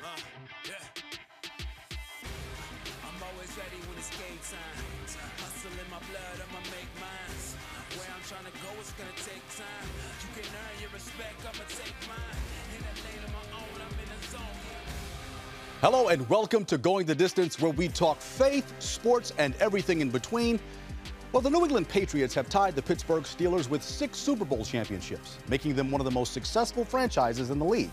Yeah. I'm always ready when it's game time. Hustle in my blood, I'ma make mines. Where I'm trying to go, it's gonna take time. You can earn your respect, I'ma take mine. In a lane of my own, I'm in a zone. Hello and welcome to Going the Distance, where we talk faith, sports, and everything in between. Well, the New England Patriots have tied the Pittsburgh Steelers with 6 Super Bowl championships, making them one of the most successful franchises in the league.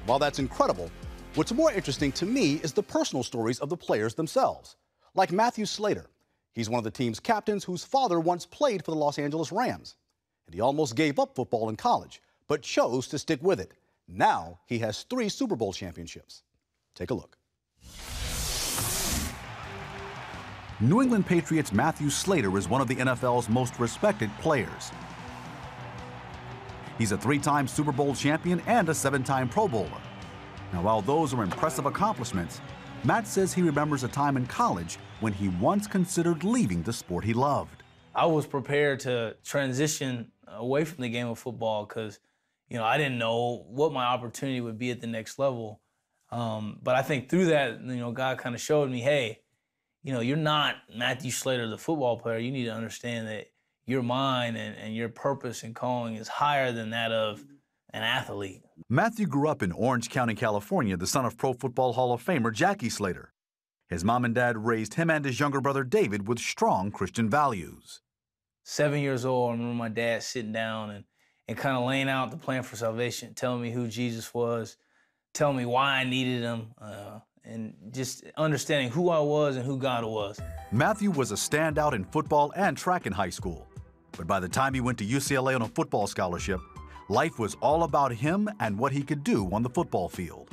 While that's incredible, what's more interesting to me is the personal stories of the players themselves. Like Matthew Slater. He's one of the team's captains whose father once played for the Los Angeles Rams. And he almost gave up football in college, but chose to stick with it. Now he has 3 Super Bowl championships. Take a look. New England Patriots Matthew Slater is one of the NFL's most respected players. He's a 3-time Super Bowl champion and a 7-time Pro Bowler. Now, while those are impressive accomplishments, Matt says he remembers a time in college when he once considered leaving the sport he loved. I was prepared to transition away from the game of football because, I didn't know what my opportunity would be at the next level. But I think through that, God kind of showed me, hey, you're not Matthew Slater, the football player. You need to understand that your mind and your purpose and calling is higher than that of an athlete. Matthew grew up in Orange County, California, the son of Pro Football Hall of Famer Jackie Slater. His mom and dad raised him and his younger brother David with strong Christian values. 7 years old, I remember my dad sitting down and kind of laying out the plan for salvation, telling me who Jesus was, telling me why I needed him, and just understanding who I was and who God was. Matthew was a standout in football and track in high school. But by the time he went to UCLA on a football scholarship, life was all about him and what he could do on the football field.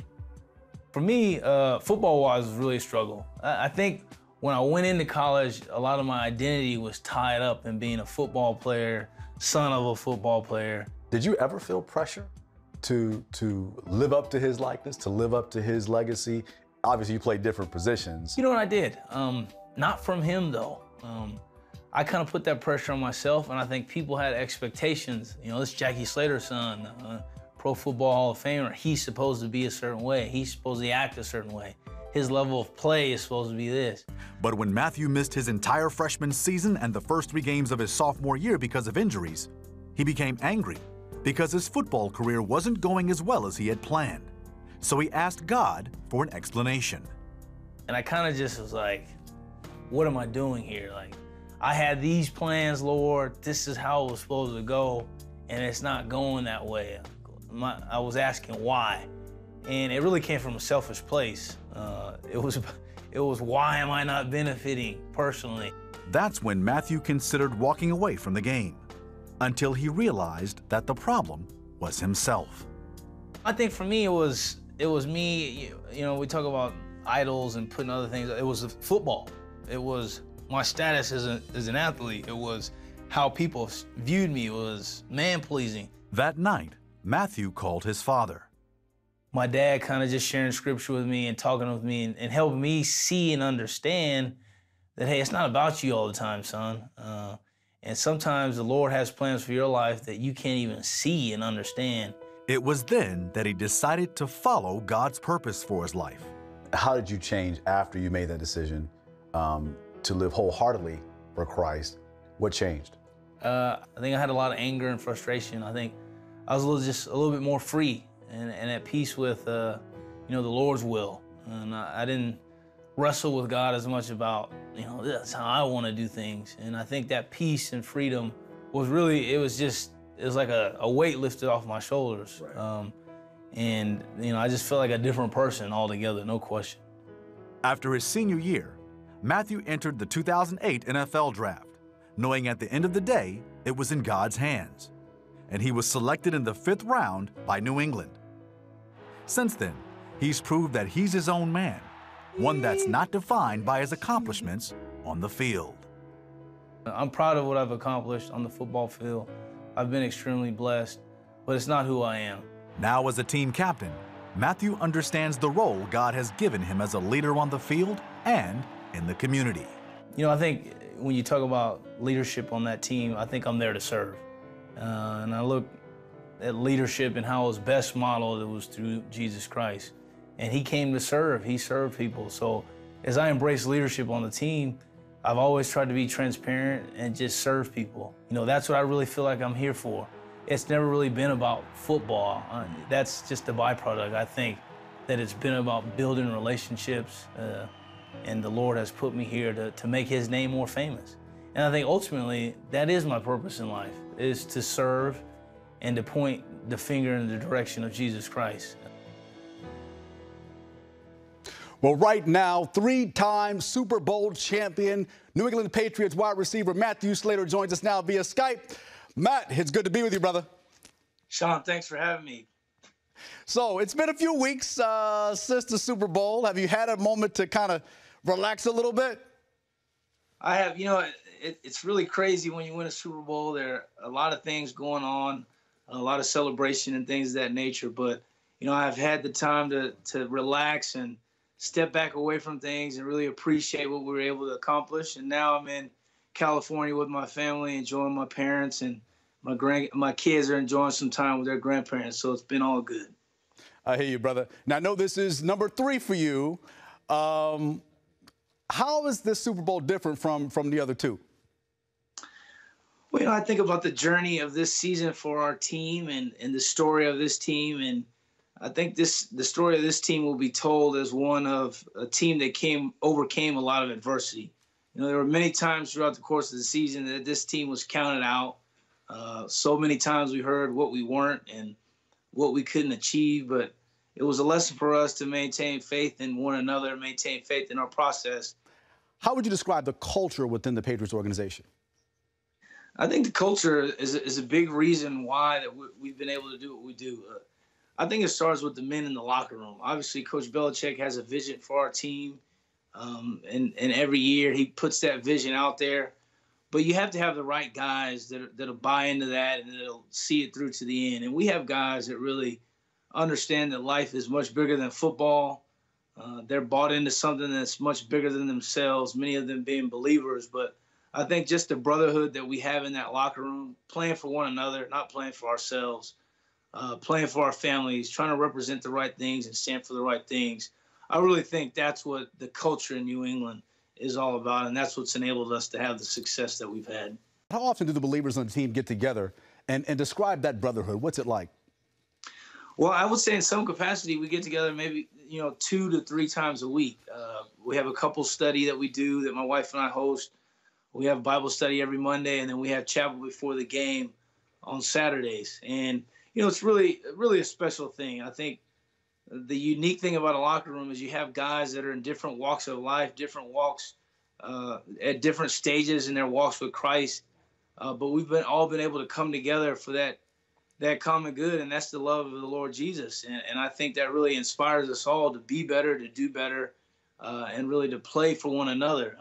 For me, football-wise, was really a struggle. I think when I went into college, a lot of my identity was tied up in being a football player, son of a football player. Did you ever feel pressure to live up to his likeness, to live up to his legacy? Obviously, you played different positions. You know what I did? Not from him, though. I kind of put that pressure on myself, and I think people had expectations. This Jackie Slater's son, Pro Football Hall of Famer, he's supposed to be a certain way. He's supposed to act a certain way. His level of play is supposed to be this. But when Matthew missed his entire freshman season and the first 3 games of his sophomore year because of injuries, he became angry because his football career wasn't going as well as he had planned. So he asked God for an explanation. And I kind of just was like, what am I doing here? Like, I had these plans, Lord. This is how it was supposed to go, and it's not going that way. I was asking why, and it really came from a selfish place. It was why am I not benefiting personally? That's when Matthew considered walking away from the game, until he realized that the problem was himself. I think for me, it was me. We talk about idols and putting other things. It was football. It was my status as an athlete. It was how people viewed me. It was man-pleasing. That night, Matthew called his father. My dad kind of just sharing scripture with me and talking with me and helping me see and understand that, hey, it's not about you all the time, son. And sometimes the Lord has plans for your life that you can't even see and understand. It was then that he decided to follow God's purpose for his life. How did you change after you made that decision to live wholeheartedly for Christ? What changed? I think I had a lot of anger and frustration. I think I was just a little bit more free and at peace with the Lord's will. And I didn't wrestle with God as much about, that's how I want to do things. And I think that peace and freedom was really, it was like a weight lifted off my shoulders. Right. And I just felt like a different person altogether, no question. After his senior year, Matthew entered the 2008 NFL Draft, knowing at the end of the day, it was in God's hands. And he was selected in the 5th round by New England. Since then, he's proved that he's his own man, one that's not defined by his accomplishments on the field. I'm proud of what I've accomplished on the football field. I've been extremely blessed, but it's not who I am. Now as a team captain, Matthew understands the role God has given him as a leader on the field and in the community. I think when you talk about leadership on that team, I think I'm there to serve. And I look at leadership and how it was best modeled, it was through Jesus Christ. and he came to serve. He served people. So as I embrace leadership on the team, I've always tried to be transparent and just serve people. You know, that's what I really feel like I'm here for. It's never really been about football. That's just a byproduct. I think that it's been about building relationships, and the Lord has put me here to make his name more famous. And I think ultimately that is my purpose in life, is to serve and to point the finger in the direction of Jesus Christ. Well, right now, three-time Super Bowl champion, New England Patriots wide receiver Matthew Slater joins us now via Skype. Matt, it's good to be with you, brother. Shawn, thanks for having me. So it's been a few weeks since the Super Bowl. Have you had a moment to kind of relax a little bit? I have. You know, it's really crazy when you win a Super Bowl. There are a lot of things going on, a lot of celebration and things of that nature. But, you know, I've had the time to relax and step back away from things and really appreciate what we were able to accomplish. And now I'm in California with my family, enjoying my parents, and my kids are enjoying some time with their grandparents. So it's been all good. I hear you, brother. Now, I know this is number 3 for you. How is this Super Bowl different from the other 2? Well, you know, I think about the journey of this season for our team and the story of this team. And I think the story of this team will be told as one of a team that overcame a lot of adversity. You know, there were many times throughout the course of the season that this team was counted out. So many times we heard what we weren't and what we couldn't achieve, but it was a lesson for us to maintain faith in one another, maintain faith in our process. How would you describe the culture within the Patriots organization? I think the culture is a big reason why that we've been able to do what we do. I think it starts with the men in the locker room. Obviously, Coach Belichick has a vision for our team, and every year he puts that vision out there. But you have to have the right guys that'll buy into that and that'll see it through to the end. And we have guys that really understand that life is much bigger than football. They're bought into something that's much bigger than themselves, many of them being believers. But I think just the brotherhood that we have in that locker room, playing for one another, not playing for ourselves, playing for our families, trying to represent the right things and stand for the right things. I really think that's what the culture in New England is all about, and that's what's enabled us to have the success that we've had. How often do the believers on the team get together and describe that brotherhood? What's it like? Well, I would say in some capacity we get together maybe 2 to 3 times a week. We have a couple study that we do that my wife and I host. We have Bible study every Monday, and then we have chapel before the game on Saturdays. And it's really a special thing. I think the unique thing about a locker room is you have guys that are in different walks of life, different walks at different stages in their walks with Christ. But we've all been able to come together for that common good, and that's the love of the Lord Jesus. And I think that really inspires us all to be better, to do better, and really to play for one another.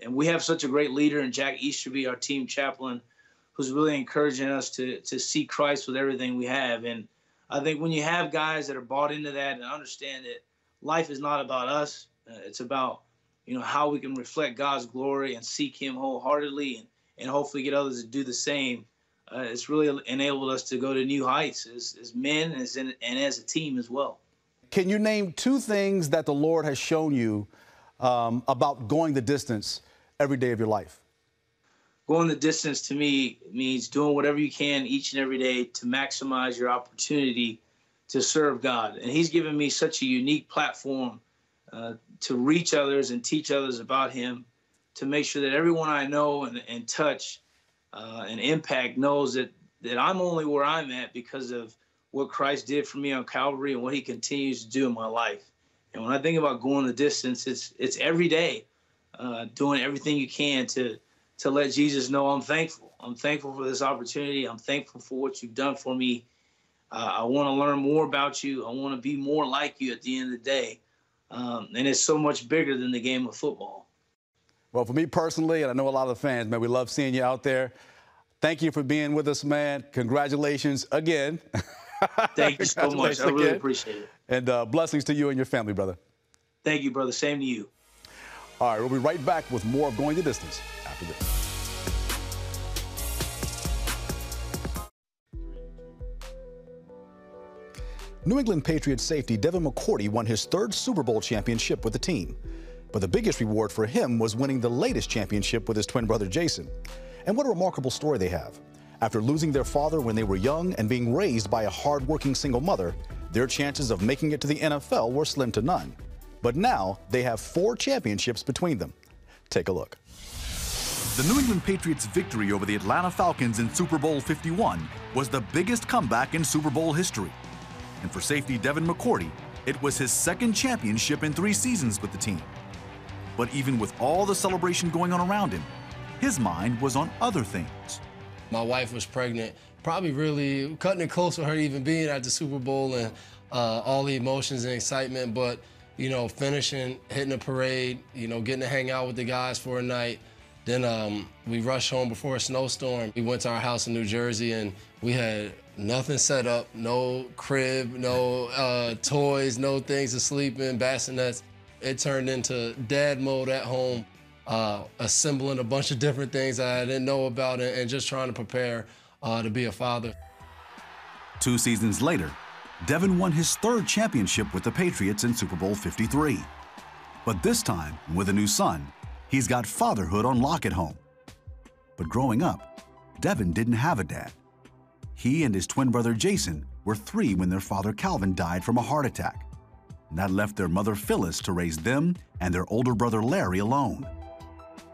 And we have such a great leader in Jack Easterby, our team chaplain, who's really encouraging us to see Christ with everything we have. And I think when you have guys that are bought into that and understand that life is not about us, it's about how we can reflect God's glory and seek him wholeheartedly and hopefully get others to do the same. It's really enabled us to go to new heights as men and as a team as well. Can you name 2 things that the Lord has shown you about going the distance every day of your life? Going the distance to me means doing whatever you can each and every day to maximize your opportunity to serve God. And he's given me such a unique platform to reach others and teach others about him, to make sure that everyone I know and touch and impact knows that I'm only where I'm at because of what Christ did for me on Calvary and what he continues to do in my life. And when I think about going the distance, it's every day doing everything you can to let Jesus know I'm thankful. I'm thankful for this opportunity. I'm thankful for what you've done for me. I want to learn more about you. I want to be more like you at the end of the day. And it's so much bigger than the game of football. Well, for me personally, and I know a lot of the fans, man, we love seeing you out there. Thank you for being with us, man. Congratulations again. Thank you so much. I really appreciate it. And blessings to you and your family, brother. Thank you, brother. Same to you. All right, we'll be right back with more of Going the Distance after this. New England Patriots safety Devin McCourty won his third Super Bowl championship with the team. But the biggest reward for him was winning the latest championship with his twin brother Jason. And what a remarkable story they have. After losing their father when they were young and being raised by a hard-working single mother, their chances of making it to the NFL were slim to none. But now they have 4 championships between them. Take a look. The New England Patriots' victory over the Atlanta Falcons in Super Bowl 51 was the biggest comeback in Super Bowl history. And for safety Devin McCourty, it was his second championship in 3 seasons with the team. But even with all the celebration going on around him, his mind was on other things. My wife was pregnant, probably really cutting it close with her even being at the Super Bowl and all the emotions and excitement, but, you know, finishing, hitting a parade, you know, getting to hang out with the guys for a night. Then we rushed home before a snowstorm. We went to our house in New Jersey and we had nothing set up, no crib, no toys, no things to sleep in, bassinets. It turned into dad mode at home, assembling a bunch of different things I didn't know about and just trying to prepare to be a father. 2 seasons later, Devin won his 3rd championship with the Patriots in Super Bowl 53. But this time, with a new son, he's got fatherhood on lock at home. But growing up, Devin didn't have a dad. He and his twin brother Jason were 3 when their father Calvin died from a heart attack. And that left their mother Phyllis to raise them and their older brother Larry alone.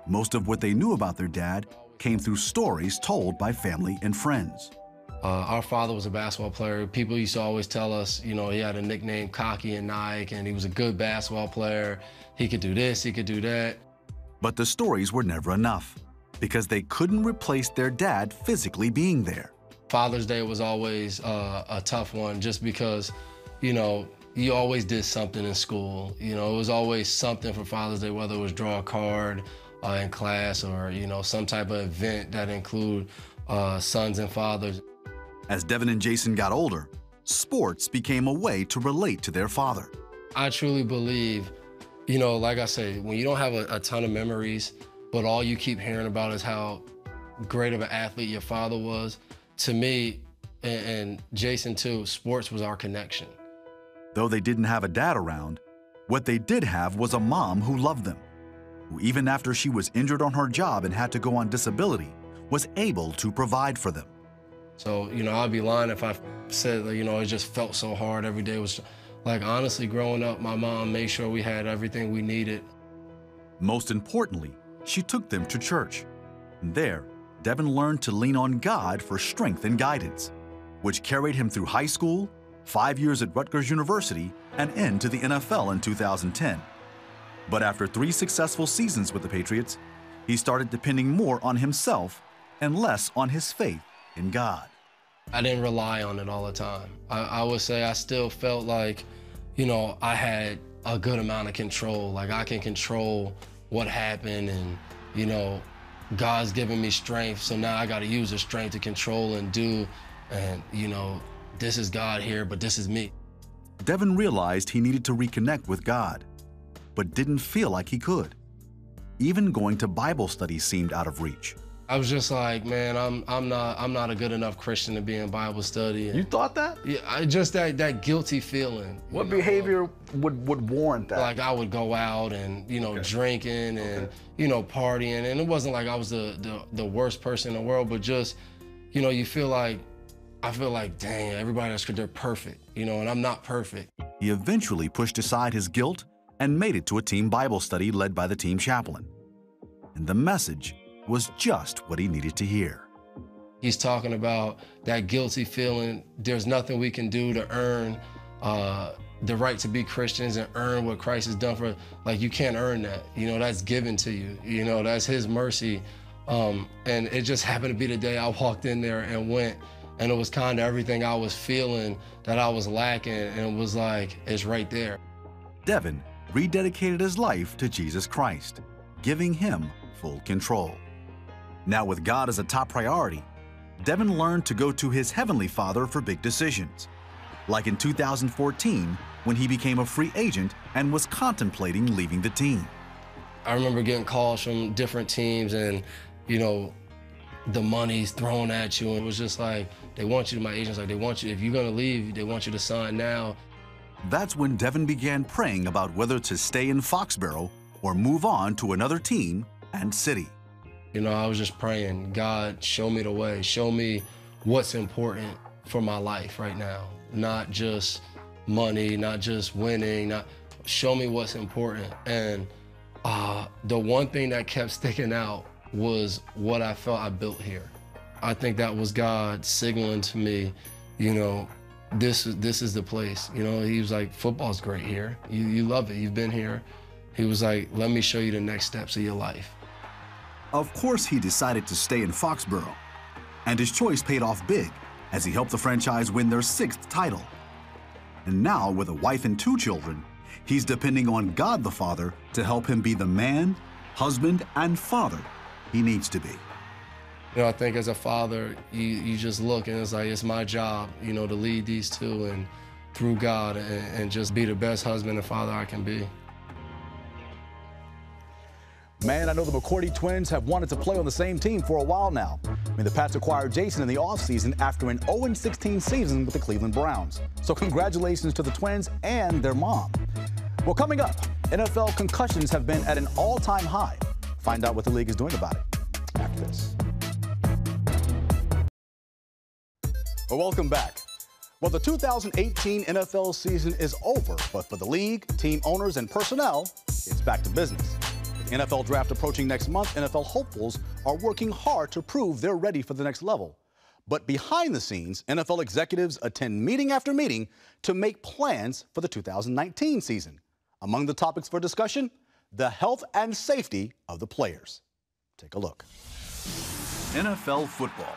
Most of what they knew about their dad came through stories told by family and friends. Our father was a basketball player. People used to always tell us, you know, he had a nickname Cocky and Nike, and he was a good basketball player. He could do this, he could do that. But the stories were never enough because they couldn't replace their dad physically being there. Father's Day was always a tough one just because, you know, you always did something in school. You know, it was always something for Father's Day, whether it was draw a card in class or, you know, some type of event that include sons and fathers. As Devin and Jason got older, sports became a way to relate to their father. I truly believe, you know, like I said, when you don't have a ton of memories, but all you keep hearing about is how great of an athlete your father was, to me, and Jason too, sports was our connection. Though they didn't have a dad around, what they did have was a mom who loved them, who even after she was injured on her job and had to go on disability, was able to provide for them. So, you know, I'd be lying if I said that, you know, it just felt so hard every day. It was like, honestly, growing up, my mom made sure we had everything we needed. Most importantly, she took them to church. And there, Devin learned to lean on God for strength and guidance, which carried him through high school, 5 years at Rutgers University, and into the NFL in 2010. But after 3 successful seasons with the Patriots, he started depending more on himself and less on his faith in God. I didn't rely on it all the time. I would say I still felt like, you know, I had a good amount of control. Like I can control what happened and, you know, God's given me strength, so now I gotta use the strength to control and do, and, you know, this is God here, but this is me. Devin realized he needed to reconnect with God, but didn't feel like he could. Even going to Bible study seemed out of reach. I was just like, man, I'm not a good enough Christian to be in Bible study. You thought that? Yeah, just that guilty feeling. What behavior would warrant that? Like I would go out and, you know, drinking and, you know, partying. And it wasn't like I was the worst person in the world, but just, you know, I feel like, dang, everybody else, they're perfect, you know, and I'm not perfect. He eventually pushed aside his guilt and made it to a team Bible study led by the team chaplain. And the message was just what he needed to hear. He's talking about that guilty feeling. There's nothing we can do to earn the right to be Christians and earn what Christ has done for, like you can't earn that. You know, that's given to you. You know, that's his mercy. And it just happened to be the day I walked in there and went, and it was kind of everything I was feeling that I was lacking, and it was like, it's right there. Devin rededicated his life to Jesus Christ, giving him full control. Now with God as a top priority, Devin learned to go to his Heavenly Father for big decisions, like in 2014 when he became a free agent and was contemplating leaving the team. I remember getting calls from different teams and, you know, the money's thrown at you, and it was just like, They want you, my agent's like, they want you, if you're gonna leave, they want you to sign now. That's when Devin began praying about whether to stay in Foxborough or move on to another team and city. You know, I was just praying, God, show me the way, show me what's important for my life right now. Not just money, not just winning, show me what's important. And the one thing that kept sticking out was what I felt I built here. I think that was God signaling to me, you know, this is the place. You know, he was like, football's great here. You love it, you've been here. He was like, let me show you the next steps of your life. Of course, he decided to stay in Foxborough, and his choice paid off big as he helped the franchise win their 6th title. And now, with a wife and 2 children, he's depending on God the Father to help him be the man, husband, and father he needs to be. You know, I think as a father, you just look and it's like, it's my job, you know, to lead these 2 and through God and just be the best husband and father I can be. Man, I know the McCourty twins have wanted to play on the same team for a while now. I mean, the Pats acquired Jason in the offseason after an 0-16 season with the Cleveland Browns. So congratulations to the twins and their mom. Well, coming up, NFL concussions have been at an all-time high. Find out what the league is doing about it after this. Well, welcome back. Well, the 2018 NFL season is over, but for the league, team owners, and personnel, it's back to business. With the NFL draft approaching next month, NFL hopefuls are working hard to prove they're ready for the next level. But behind the scenes, NFL executives attend meeting after meeting to make plans for the 2019 season. Among the topics for discussion, the health and safety of the players. Take a look. NFL football.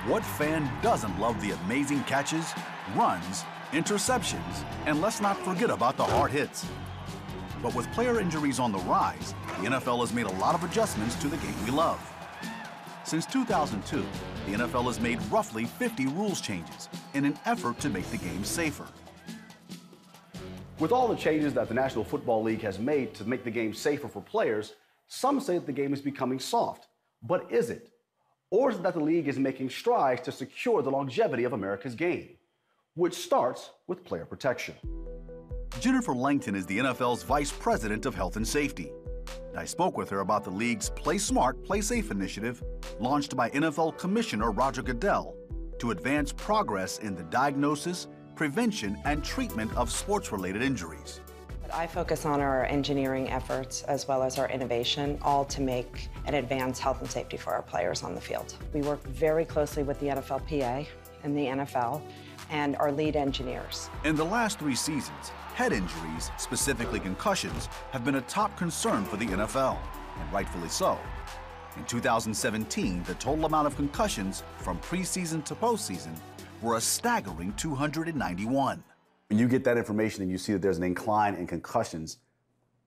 What fan doesn't love the amazing catches, runs, interceptions, and let's not forget about the hard hits? But with player injuries on the rise, the NFL has made a lot of adjustments to the game we love. Since 2002, the NFL has made roughly 50 rules changes in an effort to make the game safer. With all the changes that the National Football League has made to make the game safer for players, some say that the game is becoming soft. But is it? Or is it that the league is making strides to secure the longevity of America's game, which starts with player protection? Jennifer Langton is the NFL's Vice President of Health and Safety. I spoke with her about the league's Play Smart, Play Safe initiative, launched by NFL Commissioner Roger Goodell to advance progress in the diagnosis, prevention, and treatment of sports-related injuries. I focus on our engineering efforts as well as our innovation, all to make and advance health and safety for our players on the field. We work very closely with the NFLPA and the NFL and our lead engineers. In the last 3 seasons, head injuries, specifically concussions, have been a top concern for the NFL, and rightfully so. In 2017, the total amount of concussions from preseason to postseason were a staggering 291. When you get that information and you see that there's an incline in concussions,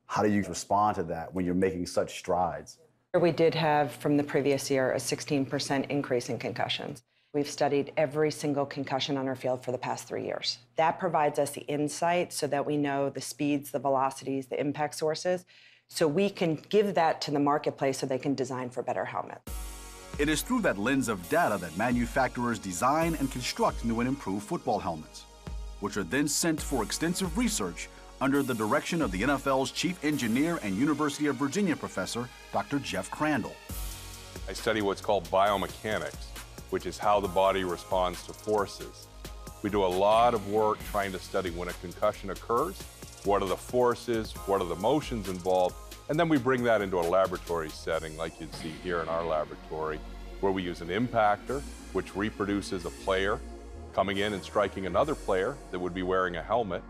how do you respond to that when you're making such strides? We did have, from the previous year, a 16% increase in concussions. We've studied every single concussion on our field for the past 3 years. That provides us the insight so that we know the speeds, the velocities, the impact sources, so we can give that to the marketplace so they can design for better helmets. It is through that lens of data that manufacturers design and construct new and improved football helmets, which are then sent for extensive research under the direction of the NFL's chief engineer and University of Virginia professor, Dr. Jeff Crandall. I study what's called biomechanics, which is how the body responds to forces. We do a lot of work trying to study when a concussion occurs, what are the forces, what are the motions involved, and then we bring that into a laboratory setting like you'd see here in our laboratory, where we use an impactor, which reproduces a player coming in and striking another player that would be wearing a helmet.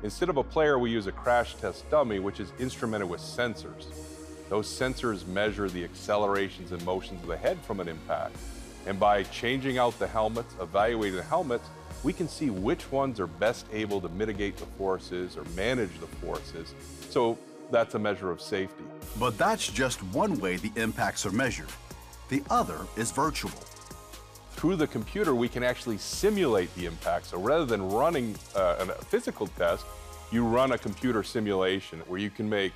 Instead of a player, we use a crash test dummy, which is instrumented with sensors. Those sensors measure the accelerations and motions of the head from an impact. And by changing out the helmets, evaluating the helmets, we can see which ones are best able to mitigate the forces or manage the forces. So that's a measure of safety. But that's just one way the impacts are measured. The other is virtual. Through the computer, we can actually simulate the impact. So rather than running a physical test, you run a computer simulation where you can make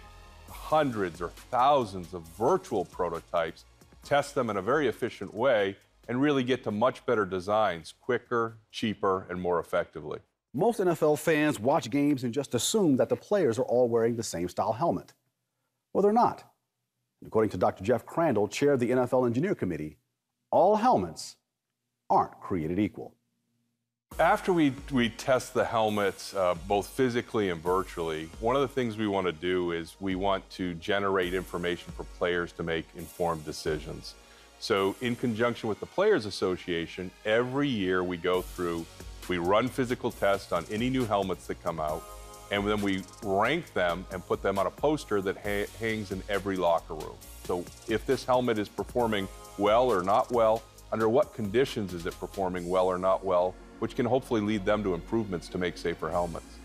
hundreds or thousands of virtual prototypes, test them in a very efficient way, and really get to much better designs quicker, cheaper, and more effectively. Most NFL fans watch games and just assume that the players are all wearing the same style helmet. Well, they're not. According to Dr. Jeff Crandall, chair of the NFL Engineer Committee, all helmets aren't created equal. After we test the helmets, both physically and virtually, one of the things we want to do is we want to generate information for players to make informed decisions. So in conjunction with the Players Association, every year we run physical tests on any new helmets that come out, and then we rank them and put them on a poster that hangs in every locker room. So if this helmet is performing well or not well, under what conditions is it performing well or not well, which can hopefully lead them to improvements to make safer helmets.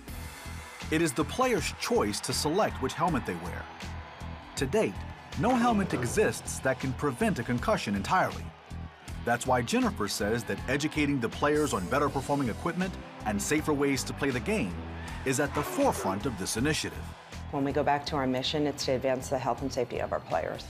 It is the player's choice to select which helmet they wear. To date, no helmet exists that can prevent a concussion entirely. That's why Jennifer says that educating the players on better performing equipment and safer ways to play the game is at the forefront of this initiative. When we go back to our mission, it's to advance the health and safety of our players.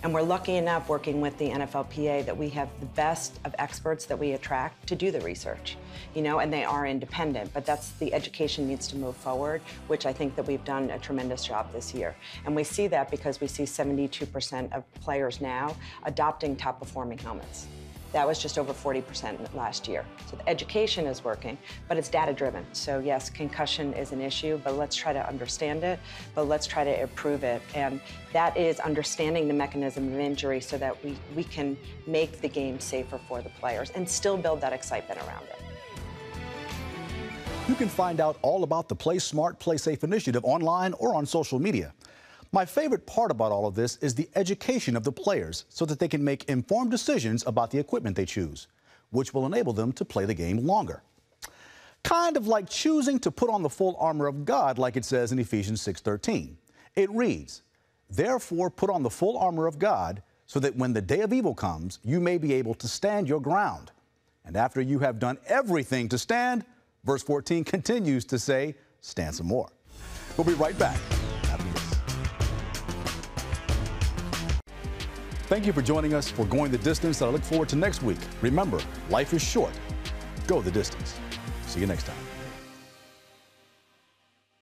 And we're lucky enough working with the NFLPA that we have the best of experts that we attract to do the research, and they are independent, but the education needs to move forward, which I think that we've done a tremendous job this year. And we see that because we see 72% of players now adopting top performing helmets. That was just over 40% last year. So the education is working, but it's data-driven. So yes, concussion is an issue, but let's try to understand it, but let's try to improve it. And that is understanding the mechanism of injury so that we can make the game safer for the players and still build that excitement around it. You can find out all about the Play Smart, Play Safe initiative online or on social media. My favorite part about all of this is the education of the players so that they can make informed decisions about the equipment they choose, which will enable them to play the game longer. Kind of like choosing to put on the full armor of God, like it says in Ephesians 6:13. It reads, "Therefore put on the full armor of God so that when the day of evil comes, you may be able to stand your ground. And after you have done everything to stand," verse 14 continues to say, "stand some more." We'll be right back after this. Thank you for joining us for Going the Distance, and I look forward to next week. Remember, life is short. Go the distance. See you next time.